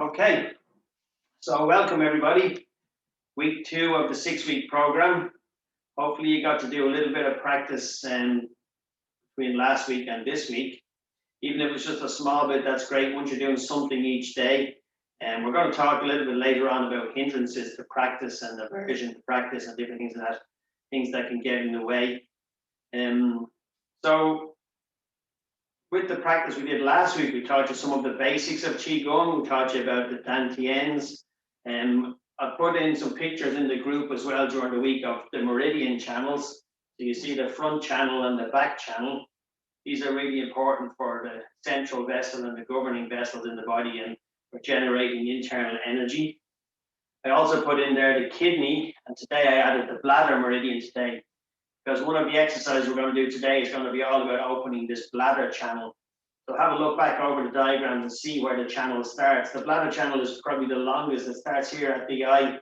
Okay, so welcome everybody. Week 2 of the 6-week program. Hopefully you got to do a little bit of practice between last week and this week. Even if it's just a small bit, that's great once you're doing something each day. And we're going to talk a little bit later on about hindrances to practice and aversion to practice and different things that can get in the way. So with the practice we did last week, we taught you some of the basics of Qigong. We taught you about the dantians. I put in some pictures in the group as well during the week of the meridian channels. So you see the front channel and the back channel. These are really important for the central vessel and the governing vessels in the body and for generating internal energy. I also put in there the kidney, and today I added the bladder meridian today, because one of the exercises we're going to do today is going to be all about opening this bladder channel. So have a look back over the diagram and see where the channel starts. The bladder channel is probably the longest. It starts here at the eye,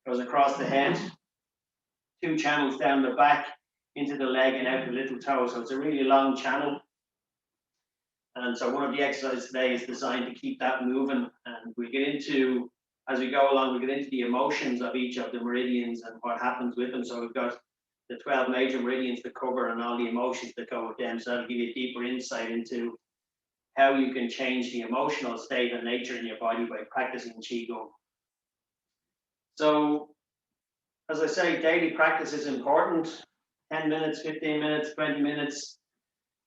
goes across the head, 2 channels down the back, into the leg and out the little toe. So it's a really long channel. And so one of the exercises today is designed to keep that moving. And we get into, as we go along, we get into the emotions of each of the meridians and what happens with them. So we've got the 12 major meridians to cover and all the emotions that go with them. So that'll give you a deeper insight into how you can change the emotional state and nature in your body by practicing Qigong. So, as I say, daily practice is important. 10 minutes, 15 minutes, 20 minutes,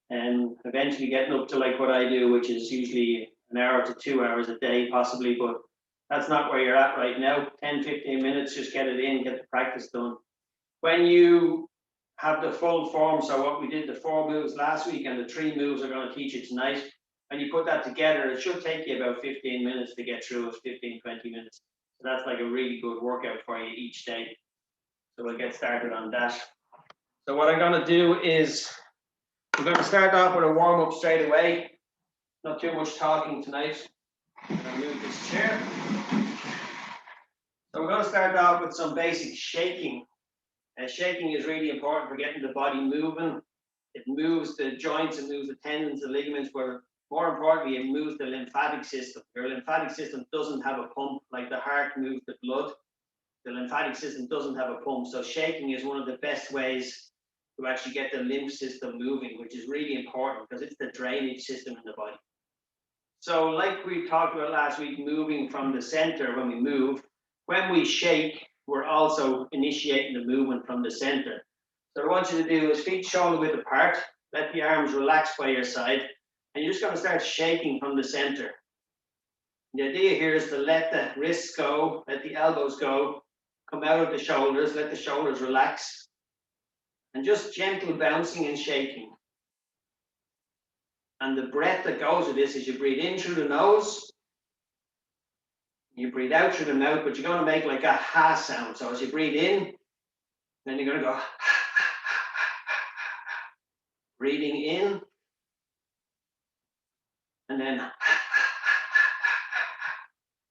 and eventually getting up to like what I do, which is usually an hour to 2 hours a day, possibly, but that's not where you're at right now. 10, 15 minutes, just get it in, get the practice done. When you have the full form, so what we did, the 4 moves last week and the 3 moves I'm going to teach you tonight, when you put that together, it should take you about 15 minutes to get through it, 15, 20 minutes. So that's like a really good workout for you each day. So we'll get started on that. So what I'm going to do is, we're going to start off with a warm-up straight away. Not too much talking tonight. I'm going to move this chair. So we're going to start off with some basic shaking. Shaking is really important for getting the body moving. It moves the joints, it moves the tendons, the ligaments, but more importantly, it moves the lymphatic system. Your lymphatic system doesn't have a pump like the heart moves the blood. The lymphatic system doesn't have a pump. So shaking is one of the best ways to actually get the lymph system moving, which is really important because it's the drainage system in the body. So like we talked about last week, moving from the center when we move, when we shake, we're also initiating the movement from the center. So what I want you to do is feet shoulder width apart, let the arms relax by your side, and you're just going to start shaking from the center. The idea here is to let the wrists go, let the elbows go, come out of the shoulders, let the shoulders relax, and just gentle bouncing and shaking. And the breath that goes with this is you breathe in through the nose, you breathe out through the mouth, but you're going to make like a ha sound. So as you breathe in, then you're going to go breathing in, and then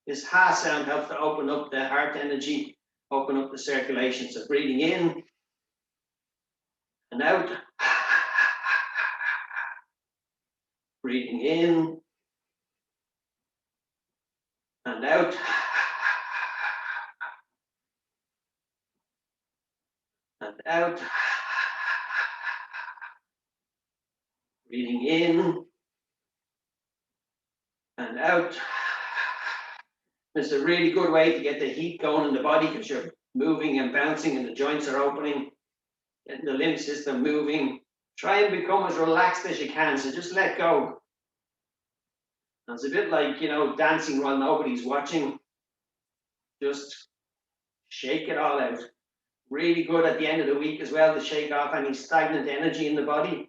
this ha sound helps to open up the heart energy, open up the circulation. So breathing in and out, breathing in and out, and out, breathing in and out. It's a really good way to get the heat going in the body because you're moving and bouncing and the joints are opening, getting the lymph system moving. Try and become as relaxed as you can, so just let go. And it's a bit like, you know, dancing while nobody's watching. Just shake it all out. Really good at the end of the week as well to shake off any stagnant energy in the body.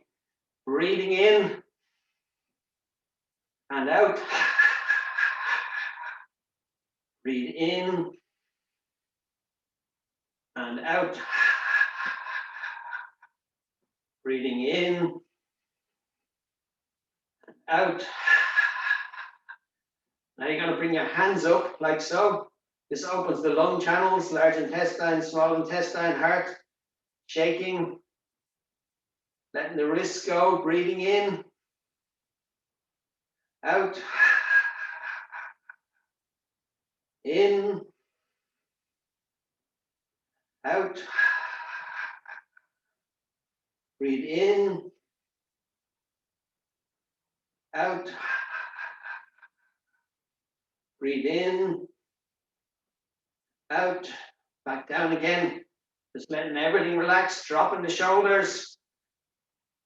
Breathing in and out. Breathe in and out. Breathing in and out. Now you're going to bring your hands up like so. This opens the lung channels, large intestine, small intestine, heart. Shaking. Letting the wrists go. Breathing in. Out. In, out. Breathe in, out. Breathe in, out. Back down again. Just letting everything relax, dropping the shoulders,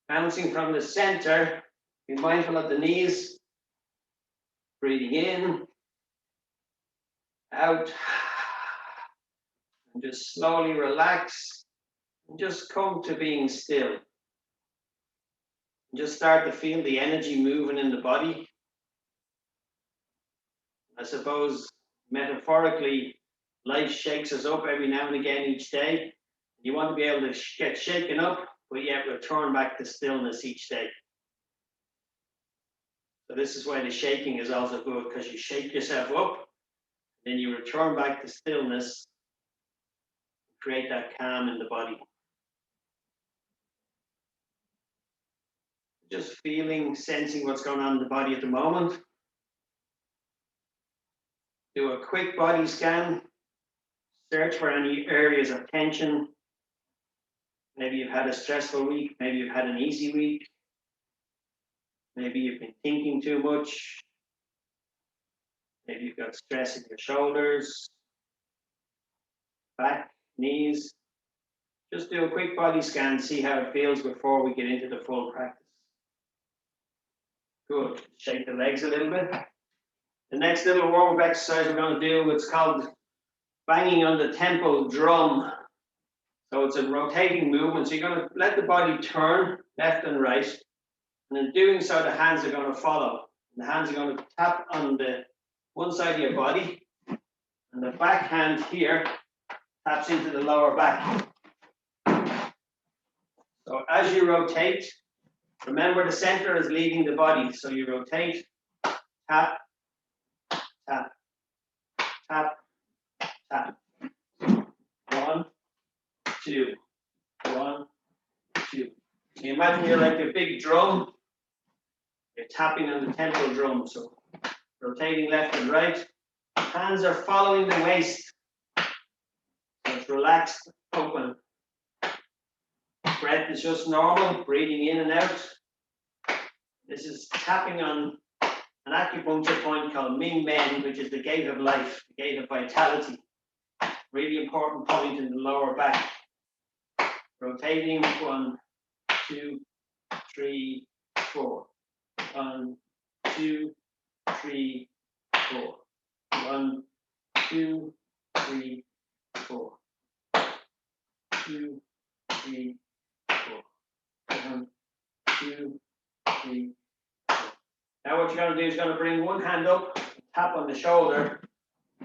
bouncing from the center. Be mindful of the knees. Breathing in, out. And just slowly relax. And just come to being still. And just start to feel the energy moving in the body. I suppose, metaphorically, life shakes us up every now and again each day. You want to be able to get shaken up, but yet return back to stillness each day. So this is why the shaking is also good, because you shake yourself up, then you return back to stillness, create that calm in the body. Just feeling, sensing what's going on in the body at the moment. Do a quick body scan. Search for any areas of tension. Maybe you've had a stressful week. Maybe you've had an easy week. Maybe you've been thinking too much. Maybe you've got stress in your shoulders, back, knees. Just do a quick body scan, see how it feels before we get into the full practice. Good. Shake the legs a little bit. The next little warm-up exercise we're going to do, it's called banging on the temple drum. So it's a rotating movement. So you're going to let the body turn left and right. And in doing so, the hands are going to follow. The hands are going to tap on the one side of your body. And the back hand here taps into the lower back. So as you rotate, remember the center is leading the body. So you rotate, tap, tap, tap, tap. 1, 2, 1, 2. So you imagine you're like a big drum. You're tapping on the temple drum. So rotating left and right. Hands are following the waist. So it's relaxed, open. Breath is just normal, breathing in and out. This is tapping on an acupuncture point called Ming Men, which is the gate of life, the gate of vitality. Really important point in the lower back. Rotating 1, 2, 3, 4. 1, 2, 3, 4. 1, 2, 3, 4. 2, 3, 4. 1, 2, 3, 4. Now what you're going to do is going to bring one hand up, tap on the shoulder,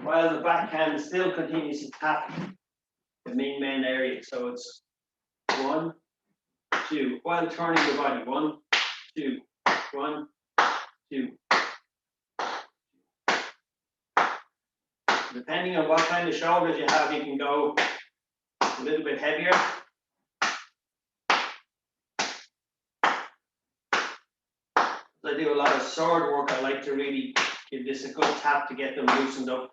while the back hand still continues to tap the Ming Men area. So it's 1, 2, while turning the body. 1, 2, 1, 2. Depending on what kind of shoulders you have, you can go a little bit heavier. I do a lot of sword work. I like to really give this a good tap to get them loosened up.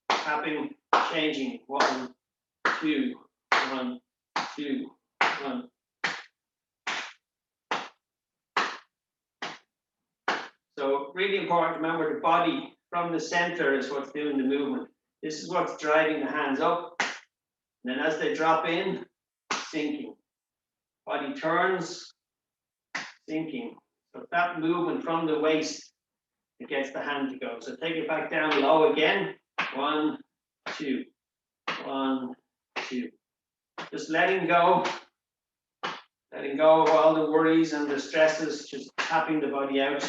Tapping, changing. 1, 2, 1, 2, 1. So really important, remember the body from the center is what's doing the movement. This is what's driving the hands up. And then as they drop in, sinking. Body turns, sinking. So that movement from the waist, it gets the hand to go. So take it back down low again. 1, 2, 1, 2. Just letting go of all the worries and the stresses, just tapping the body out.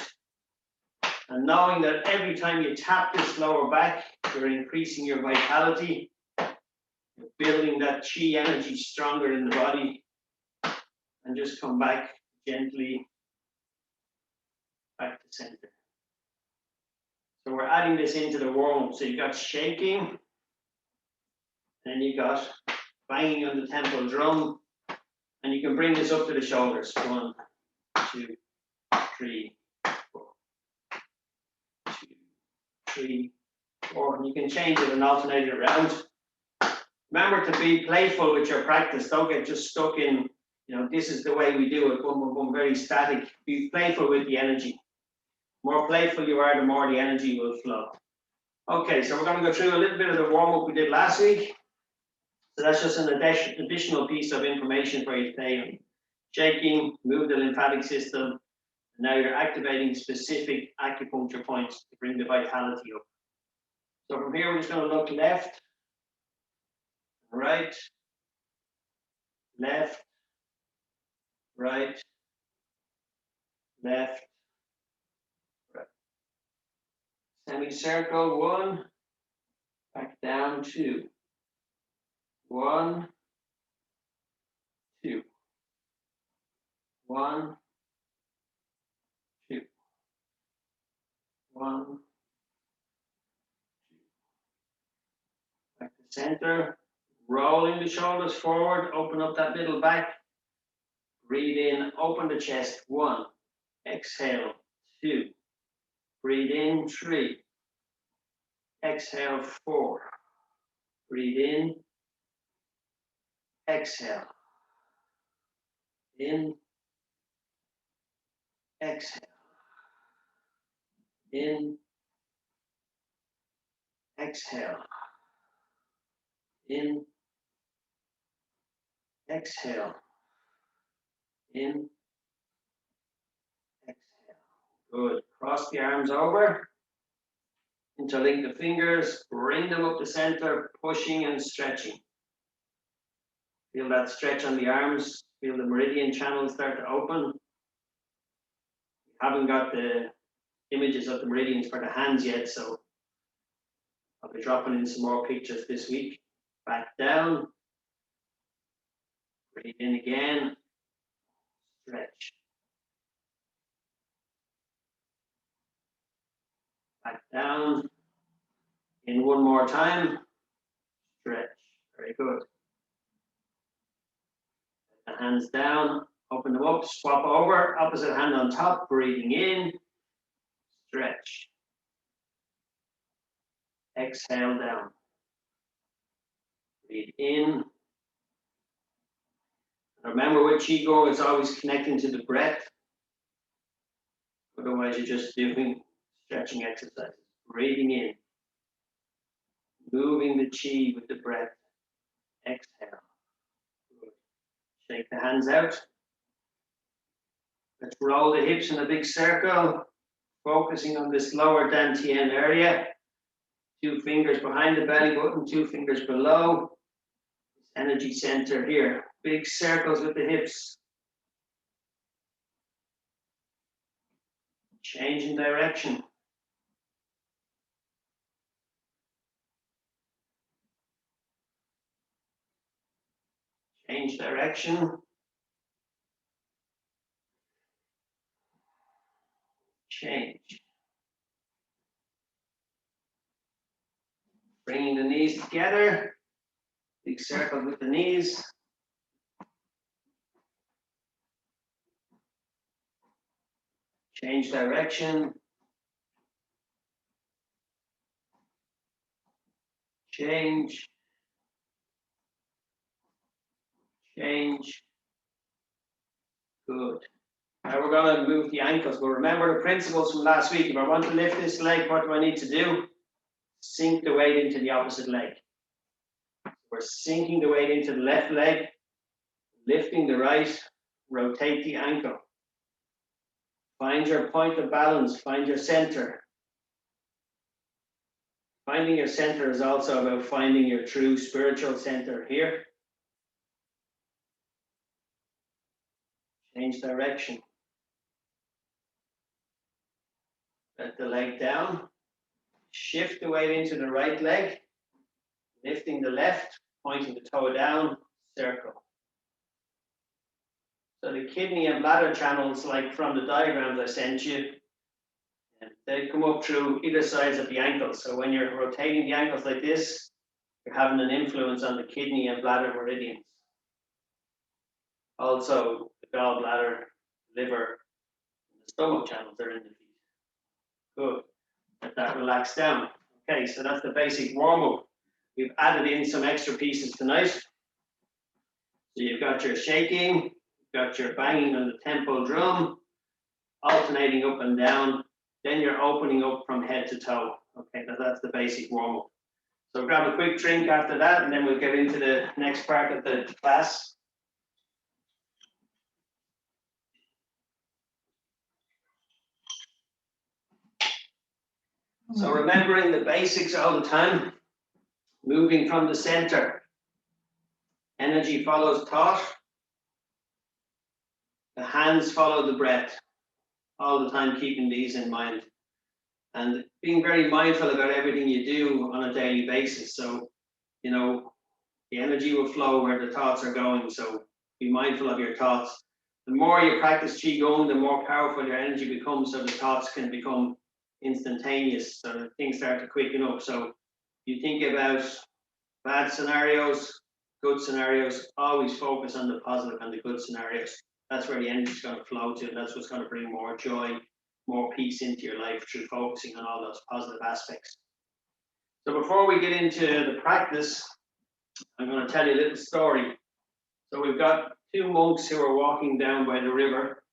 And knowing that every time you tap this lower back, you're increasing your vitality, you're building that chi energy stronger in the body, and just come back gently back to center. So we're adding this into the warm-up. So you got shaking, then you got banging on the temple drum, and you can bring this up to the shoulders. 1, 2, 3, 4. 2, 3, 4, and you can change it and alternate it around. Remember to be playful with your practice. Don't get just stuck in, this is the way we do it, boom, boom, boom, very static. Be playful with the energy. The more playful you are, the more the energy will flow. Okay, so we're going to go through a little bit of the warm-up we did last week. So that's just an additional piece of information for you today. Shaking, move the lymphatic system. And now you're activating specific acupuncture points to bring the vitality up. So from here, we're just going to look left, right, left, right, left, right. Semicircle, 1, back down, 2. 1, 2. 1, 2. 1, 2. Back to center. Rolling the shoulders forward. Open up that middle back. Breathe in. Open the chest. 1. Exhale. 2. Breathe in. 3. Exhale. 4. Breathe in. Exhale. In. Exhale. In. Exhale. In. Exhale. In. Exhale. Good. Cross the arms over. Interlink the fingers. Bring them up the center. Pushing and stretching. Feel that stretch on the arms. Feel the meridian channels start to open. We haven't got the images of the meridians for the hands yet, so I'll be dropping in some more pictures this week. Back down. Breathe in again. Stretch. Back down. In one more time. Stretch. Very good. Let the hands down. Open them up. Swap over. Opposite hand on top. Breathing in. Stretch. Exhale down. Breathe in. Remember with Qigong, it's always connecting to the breath. Otherwise, you're just doing stretching exercises. Breathing in. Moving the Qi with the breath. Exhale. Good. Shake the hands out. Let's roll the hips in a big circle. Focusing on this lower dantian area. 2 fingers behind the belly button, 2 fingers below. This energy center here. Big circles with the hips. Change in direction. Change direction. Change. Bringing the knees together. Big circle with the knees. Change direction. Change. Change. Good. Now we're going to move the ankles. But remember the principles from last week. If I want to lift this leg, what do I need to do? Sink the weight into the opposite leg. We're sinking the weight into the left leg, lifting the right, rotate the ankle. Find your point of balance, find your center. Finding your center is also about finding your true spiritual center here. Change direction. Let the leg down. Shift the weight into the right leg. Lifting the left, pointing the toe down, circle. So the kidney and bladder channels, like from the diagrams I sent you, they come up through either sides of the ankles. So when you're rotating the ankles like this, you're having an influence on the kidney and bladder meridians. Also, the gallbladder, liver, and the stomach channels are in the feet. Good. let that relax down. Okay, so that's the basic warm-up. We've added in some extra pieces tonight. So you've got your shaking, you've got your banging on the tempo drum, alternating up and down, then you're opening up from head to toe. Okay, that's the basic warm-up. So grab a quick drink after that, and then we'll get into the next part of the class. So remembering the basics all the time, moving from the center. Energy follows thought. The hands follow the breath. All the time keeping these in mind. And being very mindful about everything you do on a daily basis. So, you know, the energy will flow where the thoughts are going. So be mindful of your thoughts. The more you practice Qigong, the more powerful your energy becomes, so the thoughts can become instantaneous, so that things start to quicken up. So you think about bad scenarios, good scenarios, always focus on the positive and the good scenarios. That's where the energy is going to flow to. That's what's going to bring more joy, more peace into your life through focusing on all those positive aspects. So before we get into the practice, I'm going to tell you a little story. So we've got two monks who are walking down by the river,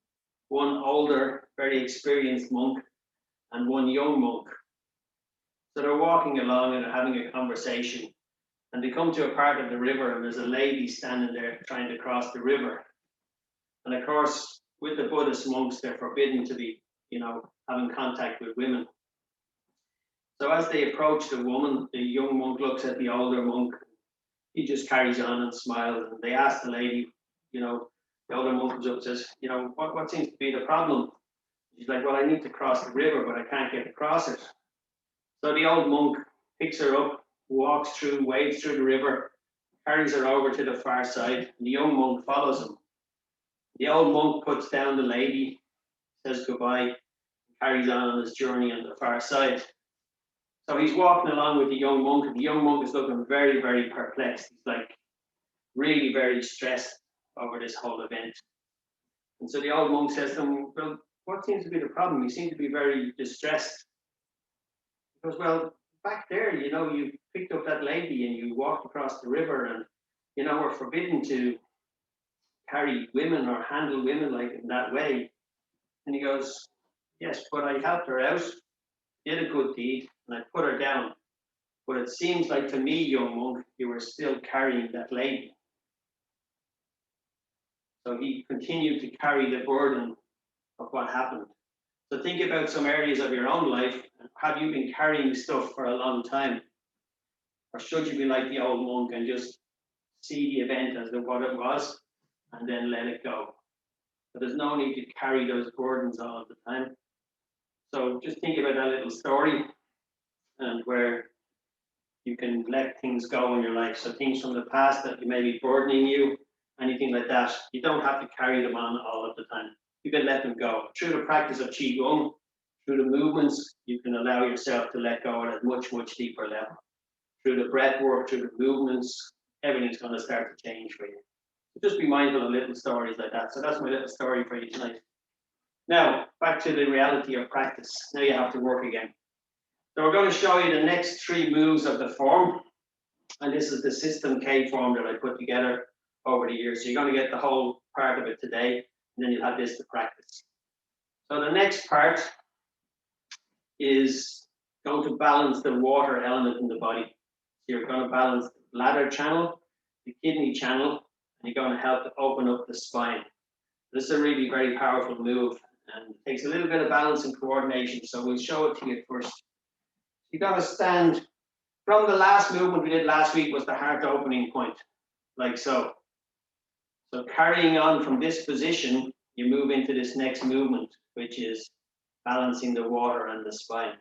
one older, very experienced monk, and one young monk. So they're walking along and they're having a conversation. And they come to a part of the river, and there's a lady standing there trying to cross the river. And of course, with the Buddhist monks, they're forbidden to be, having contact with women. So as they approach the woman, the young monk looks at the older monk. He just carries on and smiles. And they ask the lady, the older monk comes up and says, what seems to be the problem? She's like, well, I need to cross the river, but I can't get across it. So the old monk picks her up, walks through, wades through the river, carries her over to the far side, and the young monk follows him. The old monk puts down the lady, says goodbye, and carries on his journey on the far side. So he's walking along with the young monk, and the young monk is looking very, very perplexed. He's like really very stressed over this whole event. And so the old monk says to him, well, what seems to be the problem? You seem to be very distressed. He goes, well, back there, you picked up that lady and you walked across the river, and, we're forbidden to carry women or handle women like in that way. And he goes, yes, but I helped her out, did a good deed, and I put her down. But it seems like to me, young monk, you were still carrying that lady. So he continued to carry the burden of what happened. So think about some areas of your own life. Have you been carrying stuff for a long time? Or should you be like the old monk and just see the event as what it was and then let it go? But there's no need to carry those burdens all the time. So just think about that little story and where you can let things go in your life. So things from the past that may be burdening you, anything like that, you don't have to carry them on all of the time. You can let them go. Through the practice of Qigong, through the movements, you can allow yourself to let go at a much, much deeper level. Through the breath work, through the movements, everything's going to start to change for you. So just be mindful of little stories like that. So that's my little story for you tonight. Now, back to the reality of practice. Now you have to work again. So we're going to show you the next three moves of the form. And this is the System K form that I put together over the years. So you're going to get the whole part of it today, and then you'll have this to practice. So the next part is going to balance the water element in the body. So you're going to balance the bladder channel, the kidney channel, and you're going to help to open up the spine. This is a really very powerful move, and it takes a little bit of balance and coordination. So we'll show it to you first. You've got to stand from the last movement we did last week was the heart opening point, like so. So carrying on from this position, you move into this next movement, which is balancing the water and the spine.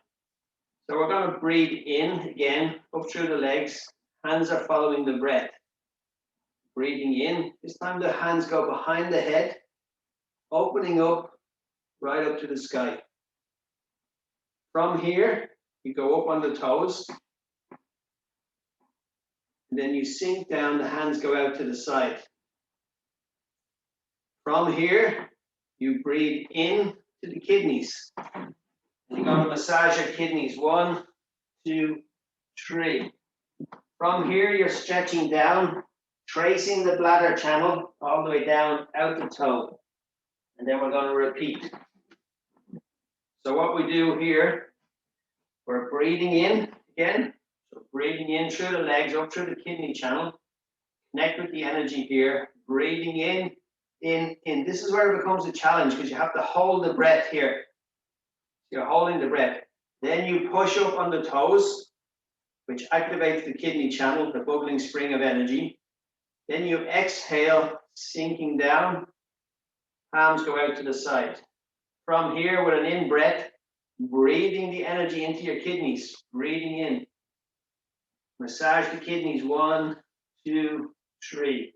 So we're going to breathe in again, up through the legs. Hands are following the breath. Breathing in. This time the hands go behind the head, opening up right up to the sky. From here, you go up on the toes. And then you sink down, the hands go out to the side. From here, you breathe in to the kidneys. You're going to massage your kidneys. 1, 2, 3. From here, you're stretching down, tracing the bladder channel all the way down out the toe. And then we're going to repeat. So what we do here, we're breathing in again. So breathing in through the legs, up through the kidney channel. Connect with the energy here. Breathing in. This is where it becomes a challenge because you have to hold the breath here. You're holding the breath. Then you push up on the toes, which activates the kidney channel, the bubbling spring of energy. Then you exhale, sinking down. Palms go out to the side. From here, with an in breath, breathing the energy into your kidneys. Breathing in. Massage the kidneys. 1, 2, 3.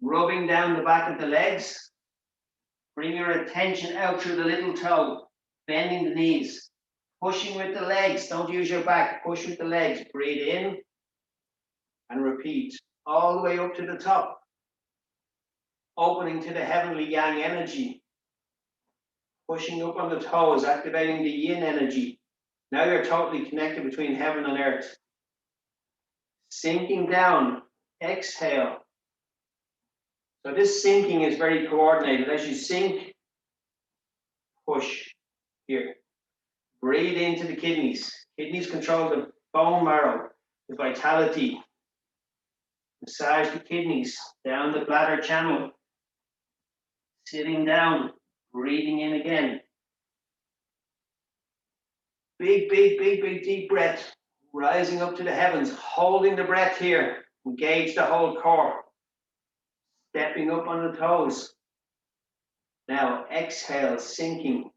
Rubbing down the back of the legs. Bring your attention out through the little toe. Bending the knees. Pushing with the legs. Don't use your back. Push with the legs. Breathe in. And repeat. All the way up to the top. Opening to the heavenly yang energy. Pushing up on the toes. Activating the yin energy. Now you're totally connected between heaven and earth. Sinking down. Exhale. So this sinking is very coordinated. As you sink, push here. Breathe into the kidneys. Kidneys control the bone marrow, the vitality. Massage the kidneys down the bladder channel. Sitting down, breathing in again. Big deep breath. Rising up to the heavens, holding the breath here. Engage the whole core. Stepping up on the toes. Now exhale, sinking.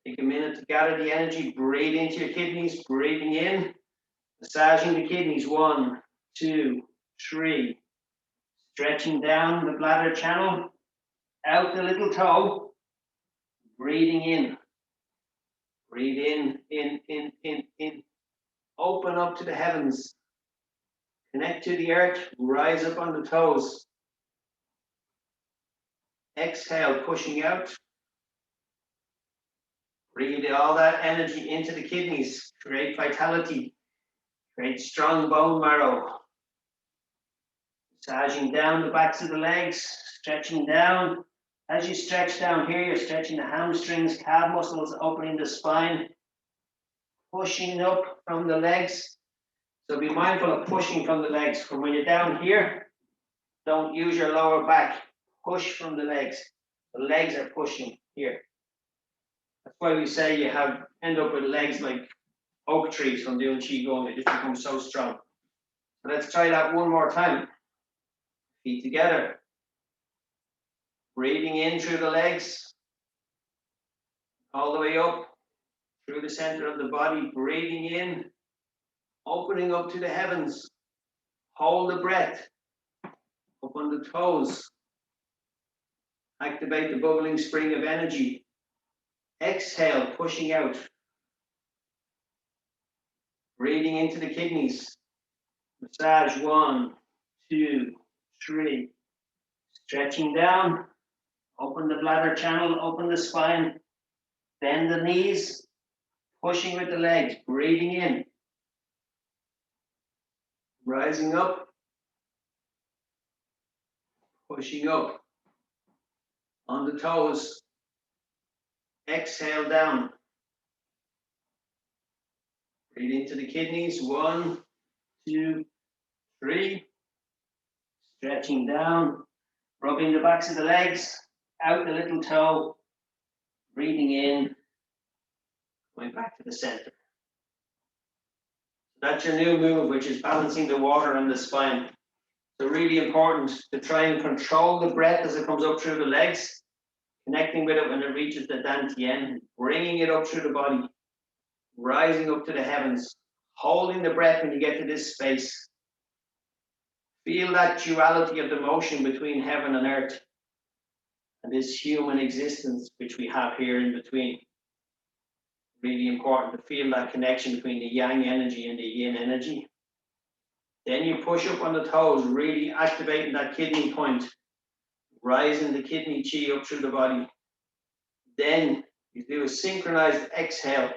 Take a minute to gather the energy. Breathe into your kidneys. Breathing in. Massaging the kidneys. 1, 2, 3. Stretching down the bladder channel. Out the little toe. Breathing in. Breathe in. Open up to the heavens. Connect to the earth. Rise up on the toes. Exhale, pushing out. Breathe all that energy into the kidneys. Create vitality. Create strong bone marrow. Massaging down the backs of the legs. Stretching down. As you stretch down here, you're stretching the hamstrings, calf muscles, opening the spine. Pushing up from the legs. So be mindful of pushing from the legs. From when you're down here, don't use your lower back. Push from the legs. The legs are pushing here. That's why we say you end up with legs like oak trees from doing Qigong. They just become so strong. So let's try that one more time. Feet together. Breathing in through the legs. All the way up. Through the center of the body. Breathing in. Opening up to the heavens. Hold the breath. Up on the toes. Activate the bubbling spring of energy. Exhale, pushing out. Breathing into the kidneys. Massage 1, 2, 3. Stretching down. Open the bladder channel, open the spine. Bend the knees. Pushing with the legs. Breathing in. Rising up. Pushing up. On the toes. Exhale down. Breathe into the kidneys. 1, 2, 3. Stretching down. Rubbing the backs of the legs. Out the little toe. Breathing in. Going back to the center. That's your new move, which is balancing the water and the spine. So really important to try and control the breath as it comes up through the legs. Connecting with it when it reaches the dantian, bringing it up through the body, rising up to the heavens, holding the breath when you get to this space. Feel that duality of the motion between heaven and earth and this human existence which we have here in between. Really important to feel that connection between the yang energy and the yin energy. Then you push up on the toes, really activating that kidney point. Rising the kidney chi up through the body. Then you do a synchronized exhale,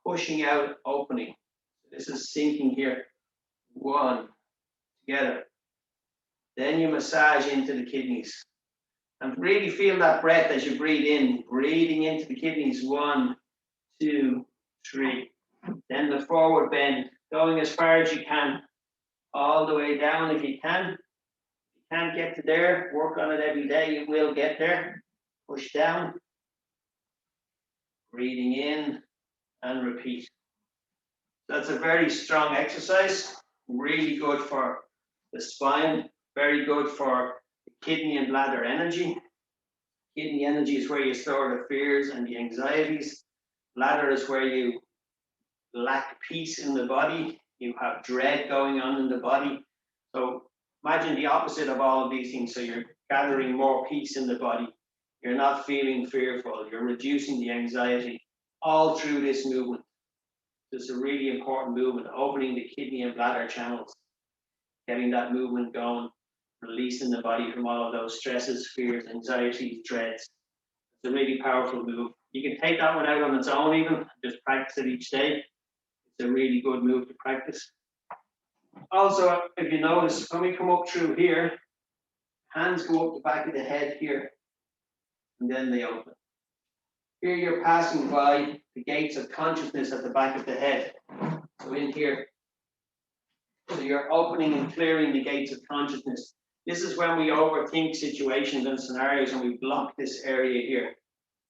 pushing out, opening. This is sinking here. 1, together. Then you massage into the kidneys. And really feel that breath as you breathe in, breathing into the kidneys. 1, 2, 3. Then the forward bend, going as far as you can, all the way down if you can. If you can't get to there, work on it every day, you will get there. Push down, breathing in, and repeat. That's a very strong exercise, really good for the spine, very good for the kidney and bladder energy. Kidney energy is where you store the fears and the anxieties. Bladder is where you lack peace in the body. You have dread going on in the body. So imagine the opposite of all of these things. So you're gathering more peace in the body. You're not feeling fearful. You're reducing the anxiety all through this movement. It's a really important movement, opening the kidney and bladder channels, getting that movement going, releasing the body from all of those stresses, fears, anxieties, dreads. It's a really powerful move. You can take that one out on its own even, just practice it each day. It's a really good move to practice. Also, if you notice, when we come up through here, hands go up the back of the head here, and then they open. Here you're passing by the gates of consciousness at the back of the head. So in here, so you're opening and clearing the gates of consciousness. This is when we overthink situations and scenarios and we block this area here.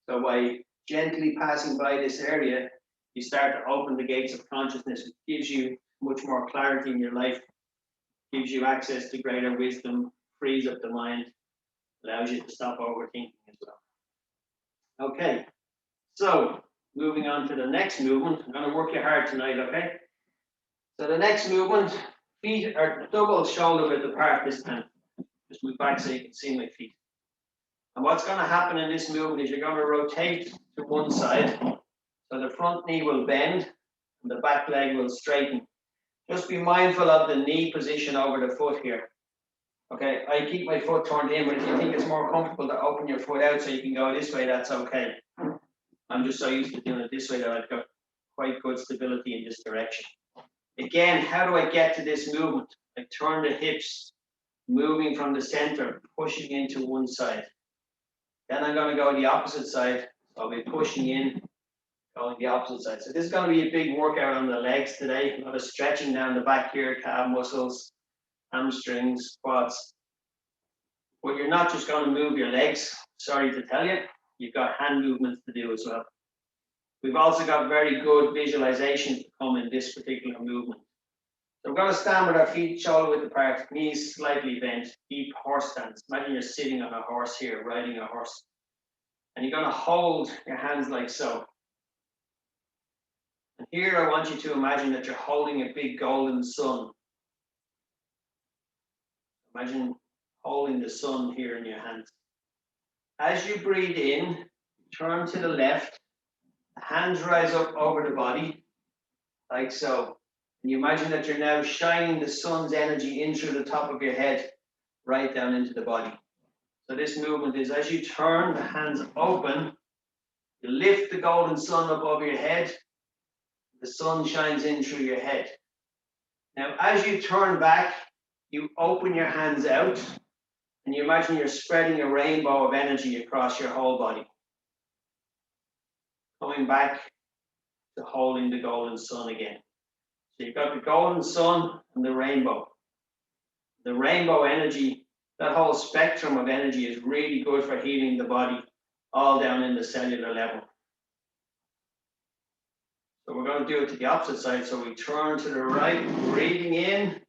So by gently passing by this area, you start to open the gates of consciousness. It gives you much more clarity in your life, gives you access to greater wisdom, frees up the mind, allows you to stop overthinking as well. Okay, so moving on to the next movement. I'm going to work you hard tonight, okay? So the next movement, feet are double shoulder width apart this time. Just move back so you can see my feet. And what's going to happen in this movement is you're going to rotate to one side. So the front knee will bend and the back leg will straighten. Just be mindful of the knee position over the foot here. Okay, I keep my foot turned in, but if you think it's more comfortable to open your foot out so you can go this way, that's okay. I'm just so used to doing it this way that I've got quite good stability in this direction. Again, how do I get to this movement? I turn the hips, moving from the center, pushing into one side. Then I'm going to go the opposite side. So I'll be pushing in, going the opposite side. So this is going to be a big workout on the legs today. A lot of stretching down the back here, calf muscles, hamstrings, quads. But you're not just going to move your legs. Sorry to tell you, you've got hand movements to do as well. We've also got very good visualization to come in this particular movement. So we're going to stand with our feet shoulder width apart, knees slightly bent, deep horse stance. Imagine you're sitting on a horse here, riding a horse. And you're going to hold your hands like so. And here I want you to imagine that you're holding a big golden sun. Imagine holding the sun here in your hands. As you breathe in, turn to the left. The hands rise up over the body, like so. And you imagine that you're now shining the sun's energy in through the top of your head, right down into the body. So this movement is as you turn the hands open, you lift the golden sun up over your head, the sun shines in through your head. Now, as you turn back, you open your hands out, and you imagine you're spreading a rainbow of energy across your whole body. Coming back to holding the golden sun again. So you've got the golden sun and the rainbow. The rainbow energy, that whole spectrum of energy is really good for healing the body all down in the cellular level. So we're going to do it to the opposite side. So we turn to the right, breathing in,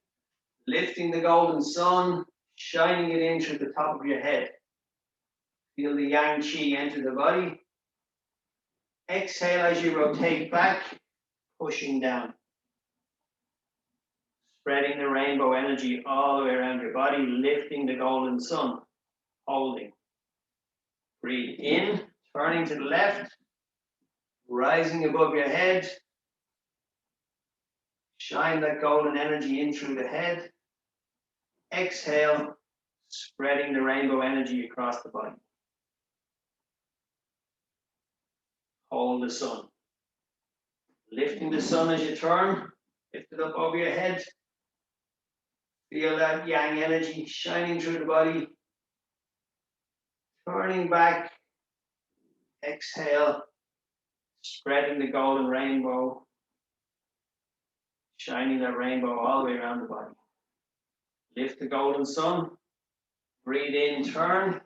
lifting the golden sun, shining it in through the top of your head. Feel the yang qi enter the body. Exhale as you rotate back, pushing down. Spreading the rainbow energy all the way around your body, lifting the golden sun, holding. Breathe in, turning to the left, rising above your head. Shine that golden energy in through the head. Exhale, spreading the rainbow energy across the body. hold the sun. Lifting the sun as you turn, lift it up over your head. Feel that yang energy shining through the body. Turning back, exhale, spreading the golden rainbow, shining that rainbow all the way around the body. Lift the golden sun, breathe in, turn.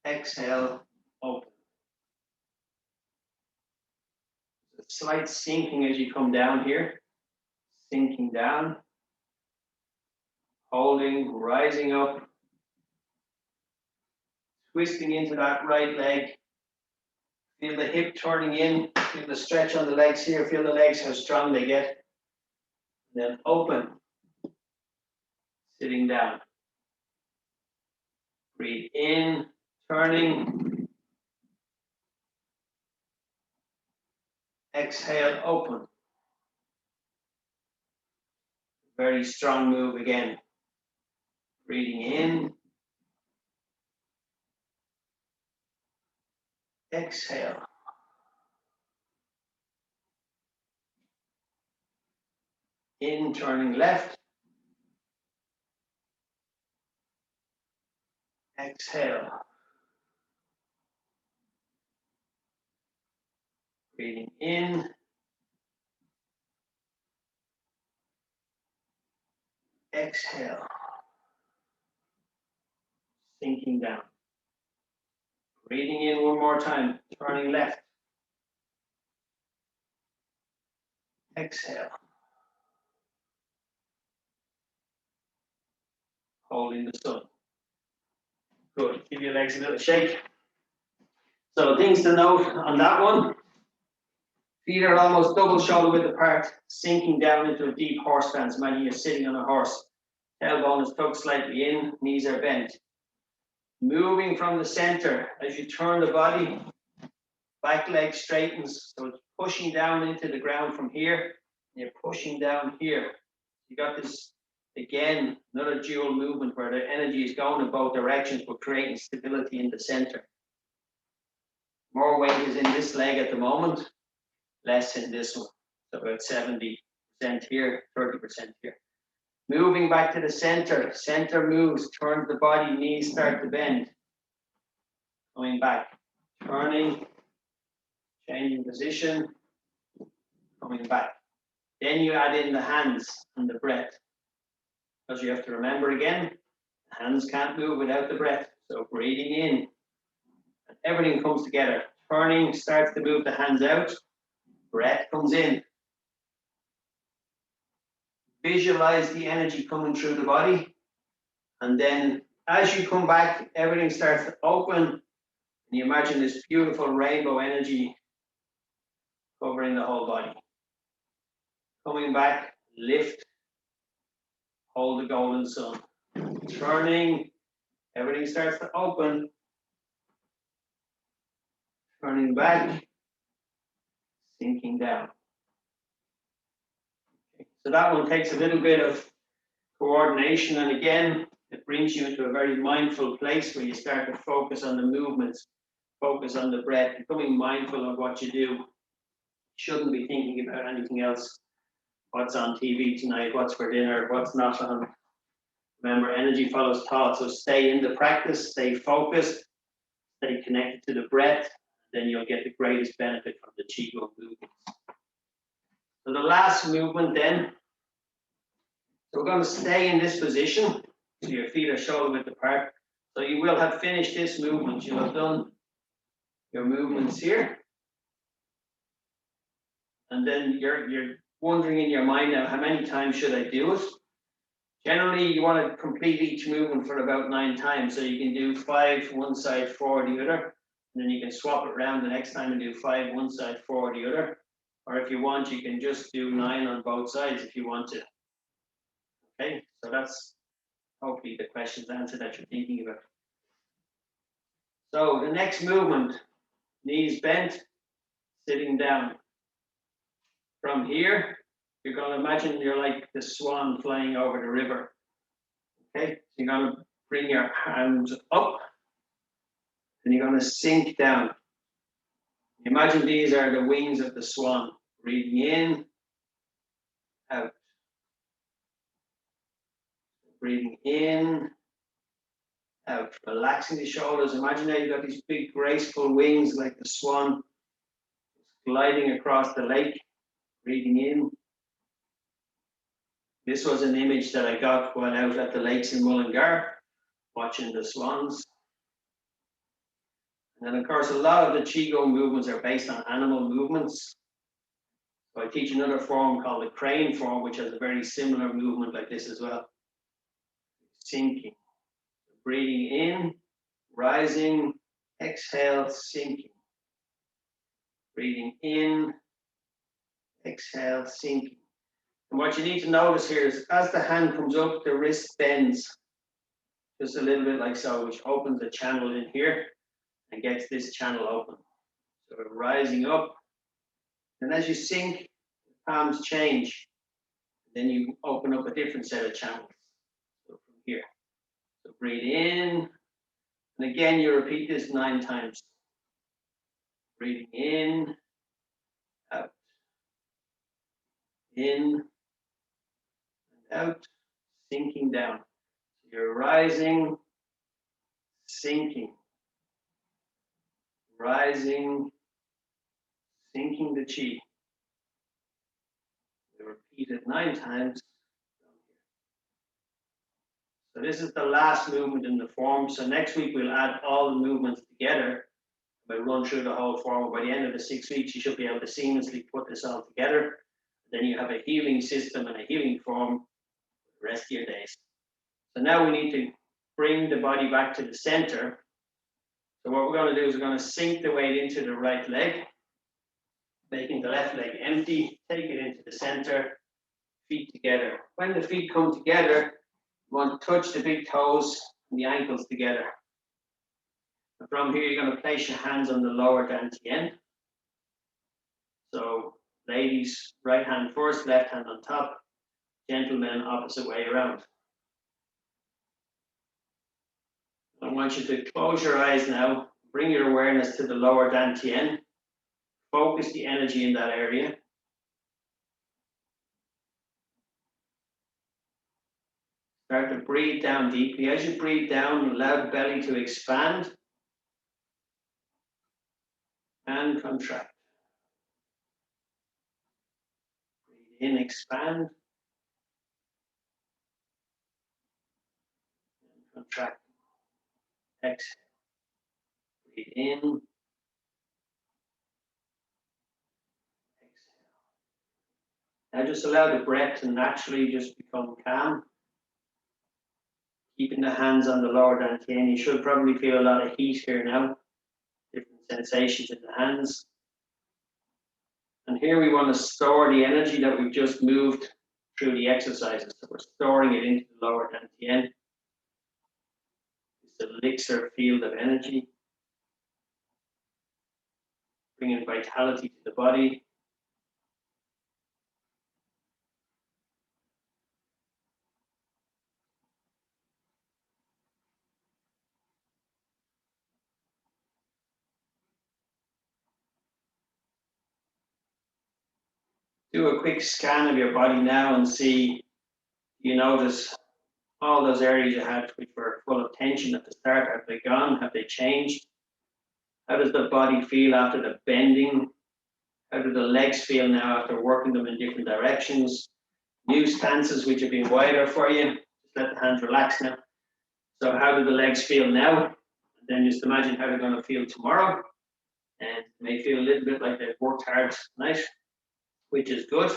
Exhale, open. A slight sinking as you come down here. Sinking down. Holding, rising up. Twisting into that right leg. Feel the hip turning in. Feel the stretch on the legs here. Feel the legs, how strong they get. Then open. Sitting down. Breathe in, turning. Exhale, open. Very strong move again. Breathing in. Exhale. In, turning left. Exhale. Breathing in. Exhale. Sinking down. Breathing in one more time, turning left. Exhale. Holding the sun. Good. Give your legs a little shake. So things to note on that one. Feet are almost double shoulder width apart, sinking down into a deep horse stance. Imagine you're sitting on a horse. Tailbone is tucked slightly in, knees are bent. Moving from the center as you turn the body, back leg straightens. So it's pushing down into the ground from here. And you're pushing down here. You got this, again, another dual movement where the energy is going in both directions, but creating stability in the center. More weight is in this leg at the moment, less in this one. So about 70% here, 30% here. Moving back to the center. Center moves, turns the body, knees start to bend. Coming back, turning, changing position, coming back. Then you add in the hands and the breath. Because you have to remember again, the hands can't move without the breath. So breathing in, and everything comes together. Turning starts to move the hands out. Breath comes in. Visualize the energy coming through the body. And then as you come back, everything starts to open. And you imagine this beautiful rainbow energy covering the whole body. Coming back, lift, hold the golden sun. Turning, everything starts to open. Turning back, sinking down. Okay. So that one takes a little bit of coordination, and again, it brings you into a very mindful place where you start to focus on the movements, focus on the breath, becoming mindful of what you do. Shouldn't be thinking about anything else. What's on TV tonight, what's for dinner, what's not on. Remember, energy follows thought, so stay in the practice, stay focused, stay connected to the breath, then you'll get the greatest benefit from the Qigong movements. So the last movement then, so we're going to stay in this position, so your feet are shoulder width apart. So you will have finished this movement, you'll have done your movements here. And then you're wondering in your mind now, how many times should I do it? Generally, you want to complete each movement for about 9 times. So you can do 5 one side, 4 the other. And then you can swap it around the next time and do 5 one side, 4 the other. Or if you want, you can just do 9 on both sides if you want to. Okay, so that's hopefully the question's answer that you're thinking about. So the next movement, knees bent, sitting down. From here, you're going to imagine you're like the swan flying over the river. Okay, so you're going to bring your hands up, And you're going to sink down. Imagine these are the wings of the swan. Breathing in, out. Breathing in, out. Relaxing the shoulders. Imagine now you've got these big graceful wings like the swan gliding across the lake. Breathing in. This was an image that I got while out at the lakes in Mullingar, watching the swans. And then, of course, a lot of the Qigong movements are based on animal movements. So I teach another form called the crane form, which has a very similar movement like this as well. Sinking. Breathing in, rising, exhale, sinking. Breathing in, exhale, sinking. And what you need to notice here is as the hand comes up, the wrist bends just a little bit like so, which opens the channel in here and gets this channel open. So we're rising up. And as you sink, the palms change. Then you open up a different set of channels. So from here. So breathe in. And again, you repeat this 9 times. Breathing in, out. In, and out. Sinking down. You're rising, sinking. Rising, sinking the chi. We repeat it 9 times. So this is the last movement in the form. So next week we'll add all the movements together. We'll run through the whole form. By the end of the 6 weeks, you should be able to seamlessly put this all together. Then you have a healing system and a healing form for the rest of your days. So now we need to bring the body back to the center. So what we're going to do is we're going to sink the weight into the right leg, making the left leg empty, take it into the center, feet together. When the feet come together, you want to touch the big toes and the ankles together. And from here, you're going to place your hands on the lower dantian. So ladies, right hand first, left hand on top. Gentlemen, opposite way around. I want you to close your eyes now. Bring your awareness to the lower dantian. Focus the energy in that area. Start to breathe down deeply. As you breathe down, allow the belly to expand and contract. Breathe in, expand, and contract. Exhale. Breathe in. Exhale. Now just allow the breath to naturally just become calm. Keeping the hands on the lower dantian. You should probably feel a lot of heat here now. Different sensations in the hands. And here we want to store the energy that we've just moved through the exercises. So we're storing it into the lower dantian. It's an elixir field of energy. Bringing vitality to the body. Do a quick scan of your body now and see, you notice all those areas you had which were full of tension at the start. Have they gone? Have they changed? How does the body feel after the bending? How do the legs feel now after working them in different directions? New stances which have been wider for you. Just let the hands relax now. So how do the legs feel now? And then just imagine how they're going to feel tomorrow. And they may feel a little bit like they've worked hard tonight, which is good.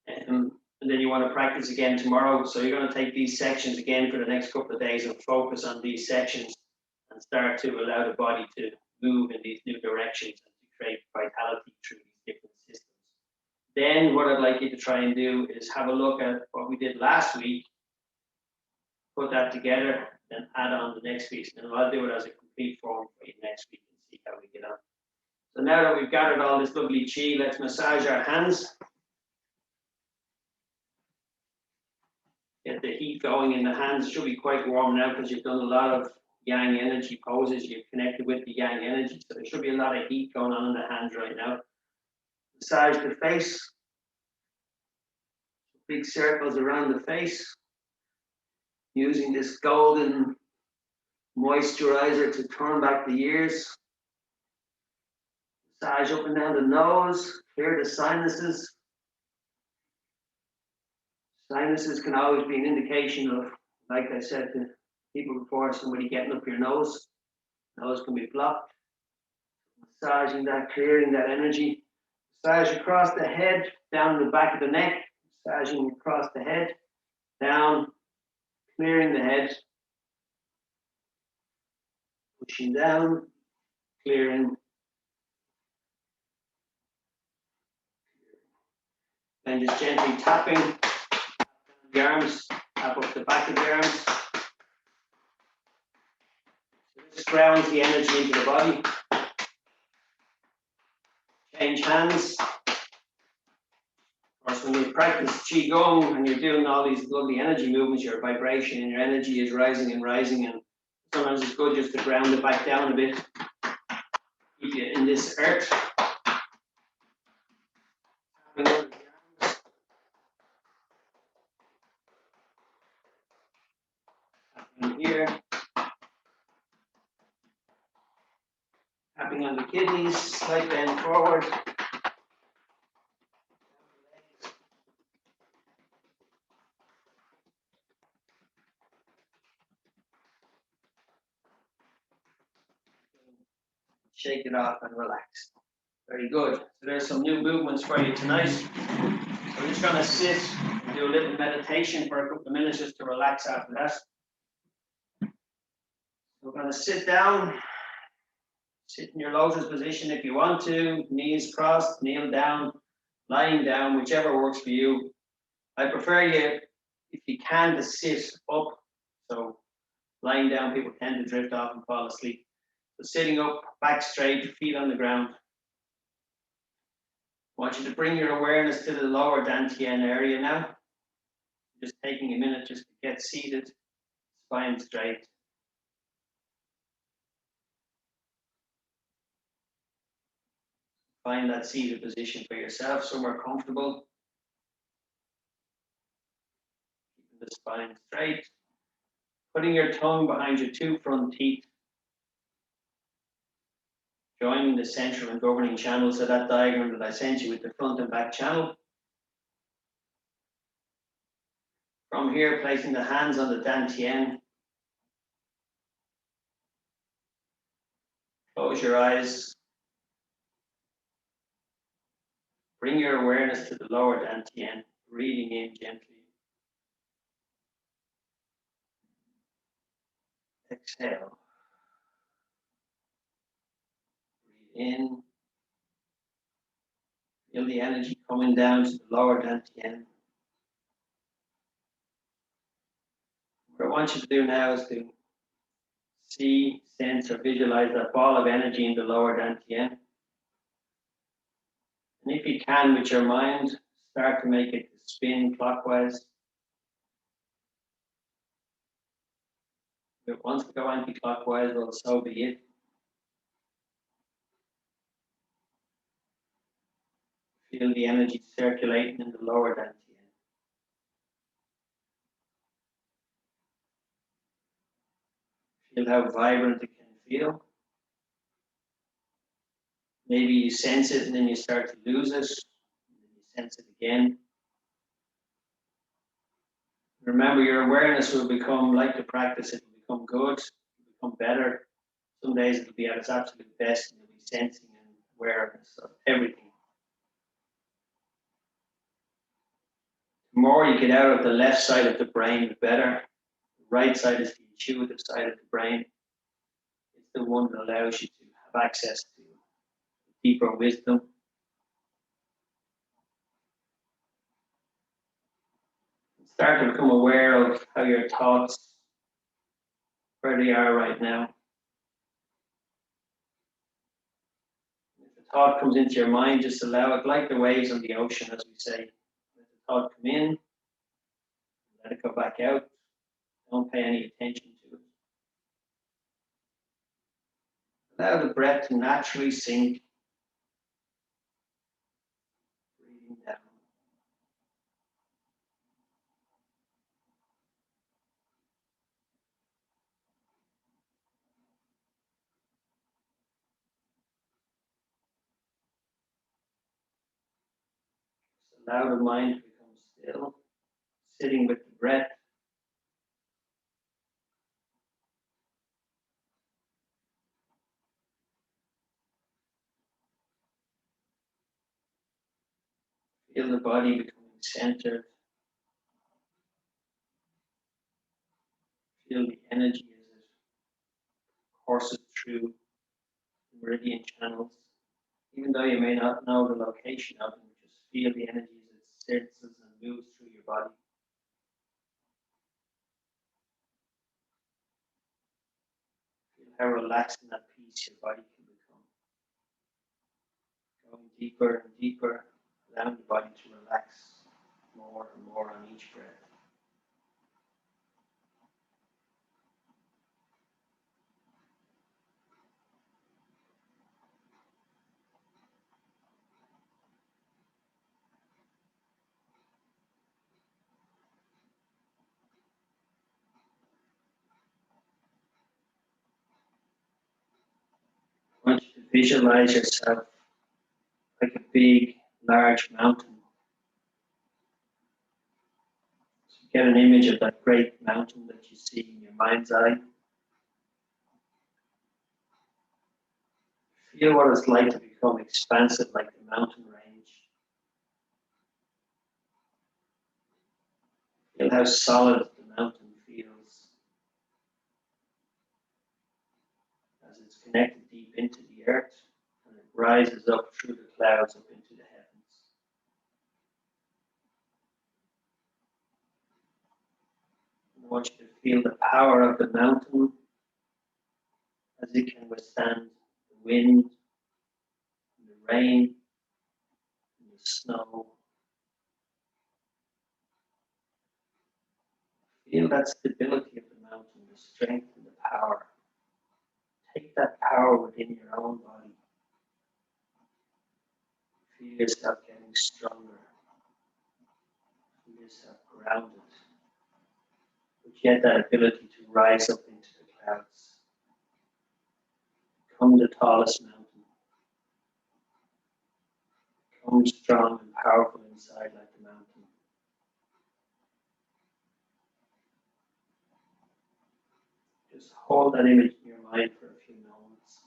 And then you want to practice again tomorrow. So you're going to take these sections again for the next couple of days and focus on these sections and start to allow the body to move in these new directions and to create vitality through these different systems. Then what I'd like you to try and do is have a look at what we did last week, put that together, then add on the next week. And I'll do it as a complete form for you next week and see how we get on. So now that we've gathered all this lovely chi, let's massage our hands. Get the heat going in the hands. It should be quite warm now because you've done a lot of yang energy poses. You've connected with the yang energy. So there should be a lot of heat going on in the hands right now. Massage the face. Big circles around the face. Using this golden moisturizer to turn back the ears. Massage up and down the nose. Clear the sinuses. Sinuses can always be an indication of, like I said to people before, somebody getting up your nose. Nose can be blocked. Massaging that, clearing that energy. Massage across the head, down the back of the neck. Massaging across the head, down, clearing the head. Pushing down, clearing. And just gently tapping the arms, tap up the back of the arms. This grounds the energy into the body. Change hands. Of course, when you practice Qigong and you're doing all these lovely energy movements, your vibration and your energy is rising and rising, and sometimes it's good just to ground it back down a bit. Keep you in this earth. Tapping here. Tapping on the kidneys, slight bend forward. Shake it off and relax. Very good. So there's some new movements for you tonight. So we're just going to sit and do a little meditation for a couple of minutes just to relax after that. We're going to sit down. Sit in your lotus position if you want to. Knees crossed, kneel down, lying down, whichever works for you. I prefer you, if you can, to sit up. So lying down, people tend to drift off and fall asleep. So sitting up, back straight, feet on the ground. I want you to bring your awareness to the lower dantian area now. Just taking a minute just to get seated, spine straight. Find that seated position for yourself, somewhere comfortable. Keeping the spine straight. Putting your tongue behind your two front teeth. Joining the central and governing channels of that diagram that I sent you with the front and back channel. From here, placing the hands on the dantian. Close your eyes. Bring your awareness to the lower dantian, breathing in gently. Exhale. Breathe in. Feel the energy coming down to the lower dantian. What I want you to do now is to see, sense, or visualize that ball of energy in the lower dantian. And if you can, with your mind, start to make it spin clockwise. If it wants to go anti-clockwise, well, so be it. Feel the energy circulating in the lower dantian. Feel how vibrant it can feel. Maybe you sense it and then you start to lose it. And then you sense it again. Remember, your awareness will become, like the practice, it will become good, it will become better. Some days it will be at its absolute best and you'll be sensing and awareness of everything. The more you get out of the left side of the brain, the better. The right side is the intuitive side of the brain. It's the one that allows you to have access to deeper wisdom. Start to become aware of how your thoughts, where they are right now. If a thought comes into your mind, just allow it, like the waves on the ocean, as we say. Let the thought come in, let it go back out. Don't pay any attention to it. Allow the breath to naturally sink, breathing down. Just allow the mind to become still, sitting with the breath. Feel the body becoming centered. Feel the energy as it courses through the meridian channels. Even though you may not know the location of them, just feel the energy as it senses and moves through your body. Feel how relaxed and at peace your body can become. Going deeper and deeper, allowing the body to relax more and more on each breath. I want you to visualize yourself like a big, large mountain. So get an image of that great mountain that you see in your mind's eye. Feel what it's like to become expansive like the mountain range. Feel how solid the mountain feels as it's connected deep into the earth and it rises up through the clouds up into the heavens. I want you to feel the power of the mountain as it can withstand the wind, and the rain, and the snow. Feel that stability of the mountain, the strength and the power. Take that power within your own body. Feel yourself getting stronger. Feel yourself grounded. But yet that ability to rise up into the clouds. Become the tallest mountain. Become strong and powerful inside like the mountain. Just hold that image in your mind for a few moments.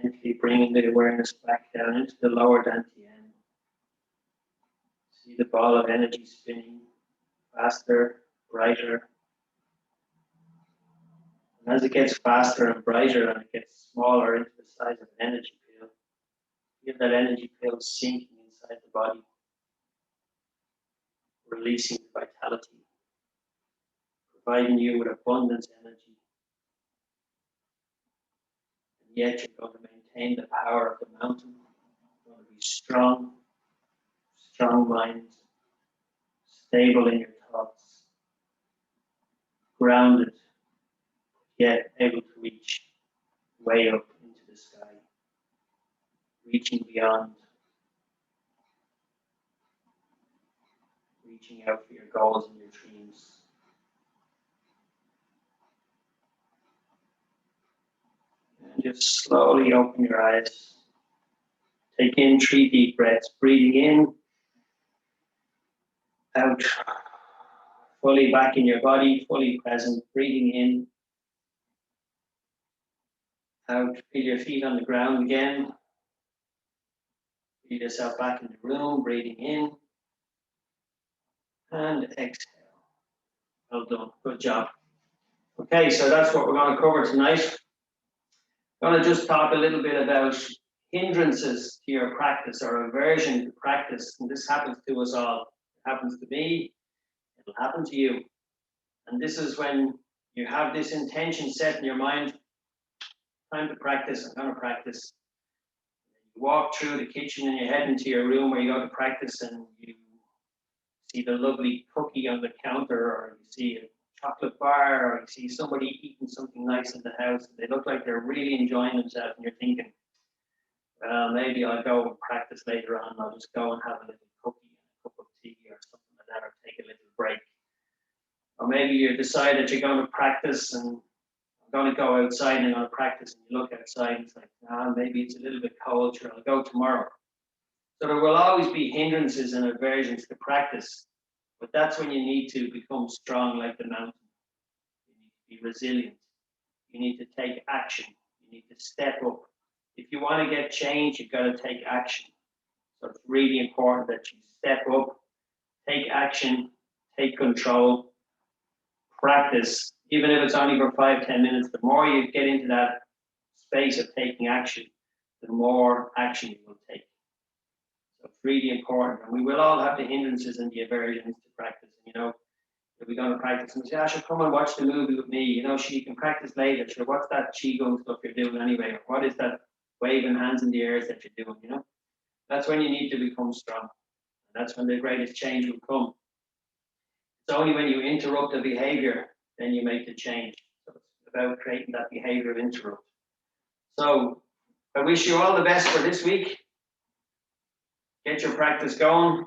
Gently bringing the awareness back down into the lower dantian. See the ball of energy spinning faster, brighter. And as it gets faster and brighter and it gets smaller into the size of an energy pill, feel that energy pill sinking inside the body, releasing the vitality, providing you with abundance energy. And yet you're going to maintain the power of the mountain. You're going to be strong, strong mind, stable in your thoughts, grounded, yet able to reach way up into the sky, reaching beyond, reaching out for your goals and your dreams. And just slowly open your eyes. Take in 3 deep breaths, breathing in, out, fully back in your body, fully present, breathing in, out, feel your feet on the ground again. Feel yourself back in the room, breathing in, and exhale. Well done, good job. Okay, so that's what we're going to cover tonight. I'm going to just talk a little bit about hindrances to your practice or aversion to practice. And this happens to us all. It happens to me, it'll happen to you. And this is when you have this intention set in your mind, time to practice, I'm going to practice. You walk through the kitchen and you head into your room where you go to practice, and you see the lovely cookie on the counter, or you see a chocolate bar, or you see somebody eating something nice in the house. They look like they're really enjoying themselves, and you're thinking, well, maybe I'll go and practice later on. I'll just go and have a little cookie and a cup of tea or something like that, or take a little break. Or maybe you decide that you're going to practice, and I'm going to go outside and I'm going to practice, and you look outside and it's like, maybe it's a little bit cold, sure, I'll go tomorrow. So there will always be hindrances and aversions to practice, but that's when you need to become strong like the mountain. You need to be resilient. You need to take action. You need to step up. If you want to get change, you've got to take action. So it's really important that you step up, take action, take control, practice, even if it's only for 5-10 minutes. The more you get into that space of taking action, the more action you will take. So it's really important. And we will all have the hindrances and the aversions to practice. And, you know, if we're going to practice, and we say, Asha, come and watch the movie with me. You know, you can practice later. Sure, what's that Qigong stuff you're doing anyway? Or what is that waving hands in the air that you're doing, you know? That's when you need to become strong. And that's when the greatest change will come. It's only when you interrupt the behavior, then you make the change. So it's about creating that behavior of interrupt. So I wish you all the best for this week. Get your practice going.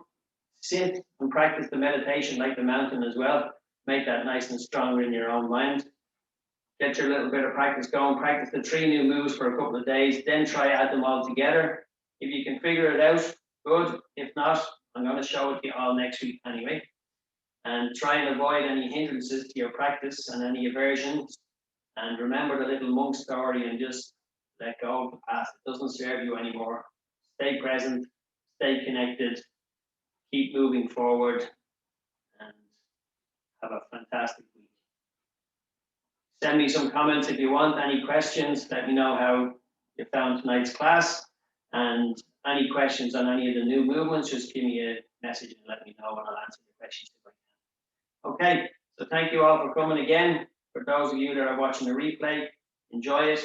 Sit and practice the meditation like the mountain as well. Make that nice and stronger in your own mind. Get your little bit of practice going. Practice the 3 new moves for a couple of days. Then try add them all together. If you can figure it out, good. If not, I'm going to show it to you all next week anyway. And try and avoid any hindrances to your practice and any aversions. And remember the little monk story and just let go of the past. It doesn't serve you anymore. Stay present, stay connected, keep moving forward, and have a fantastic week. Send me some comments if you want. Any questions, let me know how you found tonight's class. And any questions on any of the new movements, just give me a message and let me know, and I'll answer the questions if I can. Okay, so thank you all for coming again. For those of you that are watching the replay, enjoy it.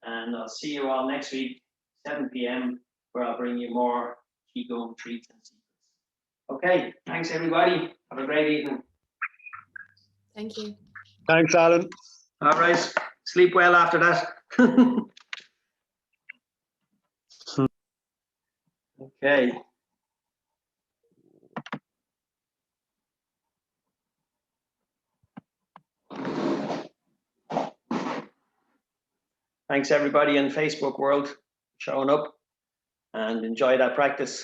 And I'll see you all next week, 7 p.m., where I'll bring you more Qigong treats and secrets. Okay, thanks everybody. Have a great evening. Thank you. Thanks, Alan. All right, sleep well after that. Okay. Thanks everybody in Facebook world showing up, and enjoy that practice.